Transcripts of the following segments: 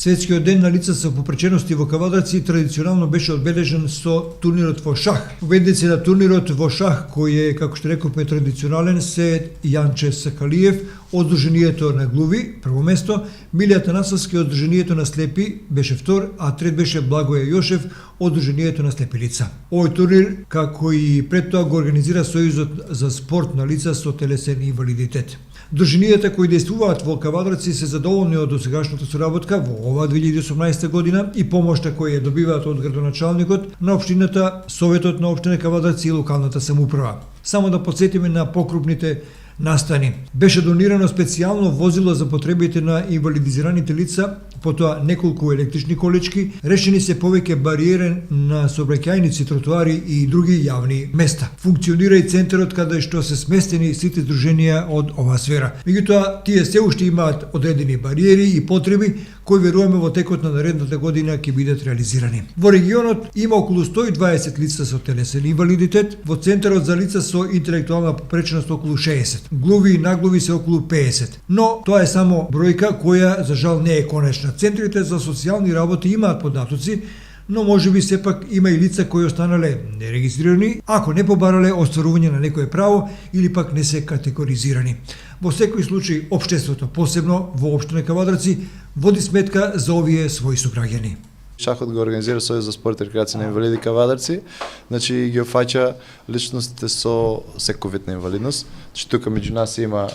Светскиот ден на лица со попречености во Кавадарци традиционално беше одбележен со турнирот во шах. Победници на турнирот во шах, кој е, како што рековме, традиционален, се Јанче Сакалиев од Сдруженијето на глуви, прво место, Милија Танасовски од Сдруженијето на слепи беше втор, а трет беше Благоја Јошев од Сдруженијето на слепи лица. Овој турнир, како и пред тоа, го организира Сојузот за спорт на лица со телесен инвалидитет. Дружинијата кои действуваат во Кавадарци се задоволни од досегашната соработка во ова 2018 година и помошта која ја добиваат од градоначалникот на општината, Советот на општина Кавадарци и локалната самоуправа. Само да потсетиме на покрупните настани. Беше донирано специјално возило за потребите на инвалидизираните лица, потоа неколку електрични колички, решени се повеќе бариери на сообраќајници, тротоари и други јавни места. Функционира и центарот каде што се сместени сите здруженија од оваа сфера. Меѓутоа, тие се уште имаат одредени бариери и потреби кои веруваме во текот на наредната година ќе бидат реализирани. Во регионот има околу 120 лица со телесен инвалидитет, во центарот за лица со интелектуална попреченост околу 60. Глуви и наглуви се околу 50. Но тоа е само бројка која за жал не е конечна. Центрите за социјални работи имаат податоци, но можеби сепак има и лица кои останале нерегистрирани, ако не побарале остварување на некое право или пак не се категоризирани. Во секој случај, општеството, посебно во општина Кавадарци, води сметка за овие своји сограѓани. Шахот го организира Сојуз за спорт и рекреација на инвалиди Кавадарци, значи ги опфаќа личностите со секој вид на инвалидност. Значи тука меѓу нас има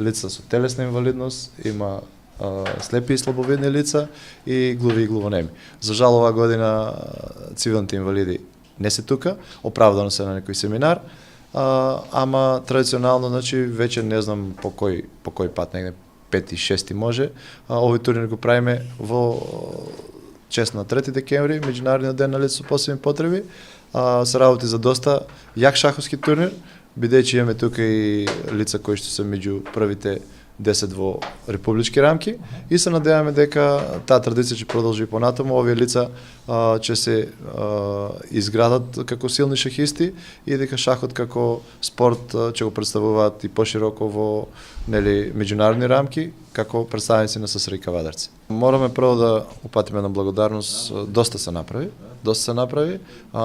лица со телесна инвалидност, има слепи и слабовидни лица и глуви и глувонеми. За жал оваа година цивилните инвалиди не се тука, оправдано се на некој семинар, ама традиционално, значи веќе не знам по кој пат, негде 5-6 може, овој турнир го правиме во чест на 3 декември, меѓународниот ден на лица со посебни потреби. Се работи за доста јак шаховски турнир, бидејќи имаме тука и лица кои што се меѓу првите 10 во републички рамки и се надеваме дека таа традиција ќе продолжи понатаму. Овие лица ќе се изградат како силни шахисти и дека шахот како спорт ќе го представуваат и пошироко во меѓународни рамки како представници на ССР Кавадарци. Мораме прво да упатиме на благодарност, доста се направи.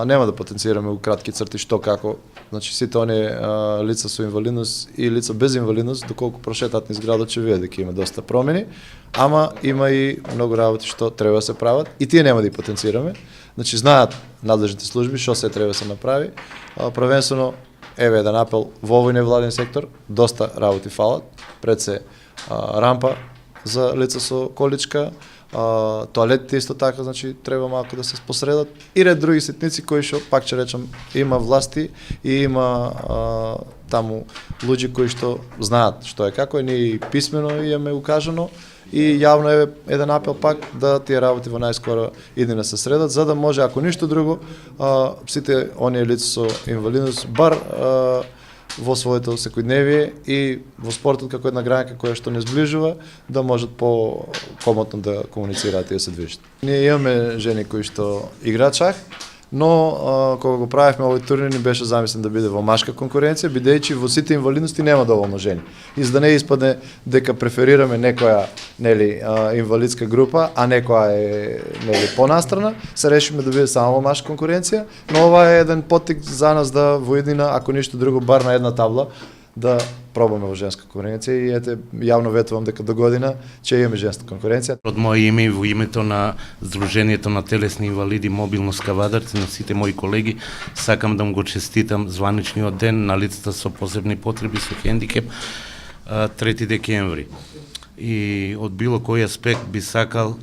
Нема да потенцираме у кратки црти што како, значи сите оние лица со инвалидност и лица без инвалидност, доколку прошетат низ градот ќе видат дека има доста промени, ама има и многу работи што треба да се прават и тие нема да ги потенцираме. Значи знаат надлежните служби што се треба да се направи. Првенствено еве еден апел во овој невладен сектор, доста работи фалат, пред се рампа за лица со количка, тоалетите исто така, значи треба малку да се посредат и ред други ситници кои што, пак ќе речам, има власти и има таму луѓе кои што знаат што е како, ние писмено имаме укажано и јавно е еден апел пак да тие работи во најскоро иднина се средат, за да може, ако ништо друго, сите оние лица со инвалидност бар во своето секојдневие и во спортот како една грања која што не зближува, да можат по-комотно да комуницираат и да се движат. Ние имаме жени кои што играат шах, но кога го правевме овој турнир ни беше замислен да биде во машка конкуренција, бидејќи во сите инвалидности нема доволно жени. И за да не испадне дека преферираме некоја инвалидска група, а некоја е понастрана, се решиме да биде само во машка конкуренција, но ова е еден поттик за нас да во иднина, ако ништо друго, бар на една табла, да пробаме во женска конкуренција и ете јавно ветувам дека до година ќе имаме женска конкуренција. Од моје име и во името на Сдруженијето на телесни инвалиди Мобилност Кавадарци, на сите мои колеги, сакам да му го честитам званичниот ден на лицата со посебни потреби со хендикеп 3 декември. И од било кој аспект би сакал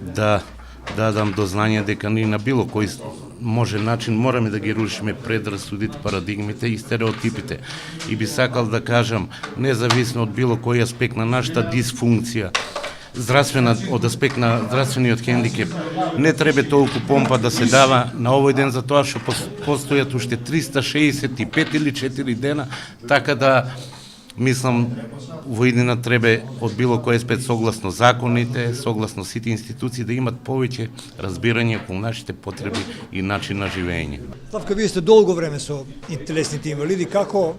да дадам до знање дека ние на било кој може начин мораме да ги рушиме предрасудите, парадигмите и стереотипите. И би сакал да кажам, независно од било кој аспект на нашата дисфункција, од аспект на здравствениот хендикеп, не треба толку помпа да се дава на овој ден, за тоа што постојат уште 365 или 4 дена, така да мислам, во иднина треба од било кој аспект, согласно законите, согласно сите институции, да имат повеќе разбирање околу нашите потреби и начин на живење. Славка, вие сте долго време со телесните инвалиди, како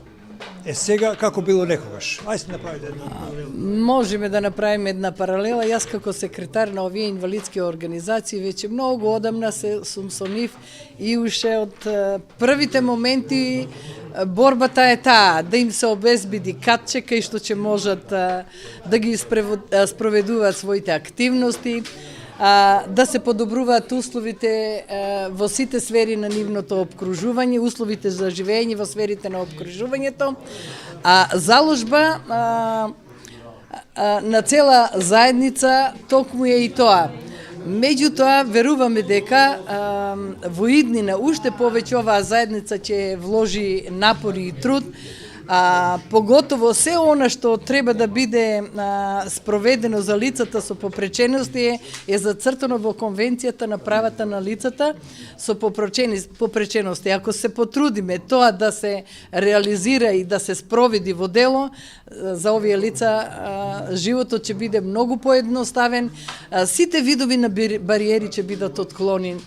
Сега како било некогаш. Ајде направите една паралела. Можеме да направиме една паралела. Јас како секретар на овие инвалидски организации веќе многу одамна сум со нив и уште од првите моменти борбата е таа, да им се обезбеди катче кај што ќе можат да ги спроведуваат своите активности, да се подобруваат условите во сите сфери на нивното обкружување, условите за живење во сферите на обкружувањето, заложба на цела заедница токму е и тоа. Меѓутоа, веруваме дека во иднина уште повеќе оваа заедница ќе вложи напори и труд, поготово се она што треба да биде спроведено за лицата со попречености е зацртано во Конвенцијата на правата на лицата со попречености. Ако се потрудиме тоа да се реализира и да се спроведи во дело, за овие лица животот ќе биде многу поедноставен, сите видови на бариери ќе бидат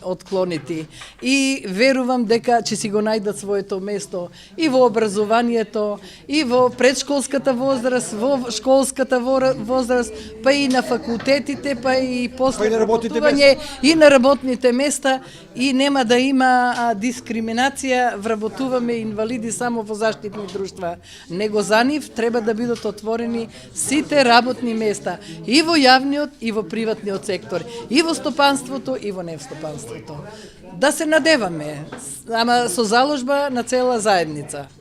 отклонети и верувам дека ќе си го најдат своето место и во образованието, и во предшколската возраст, во школската возраст, па и на факултетите, па и после работување и на работните места, и нема да има дискриминација. Вработуваме инвалиди само во заштитни друштва, него за нив треба да бидат отворени сите работни места и во јавниот и во приватниот сектор, и во стопанството и во невстопанството. Да се надеваме, ама со заложба на цела заедница.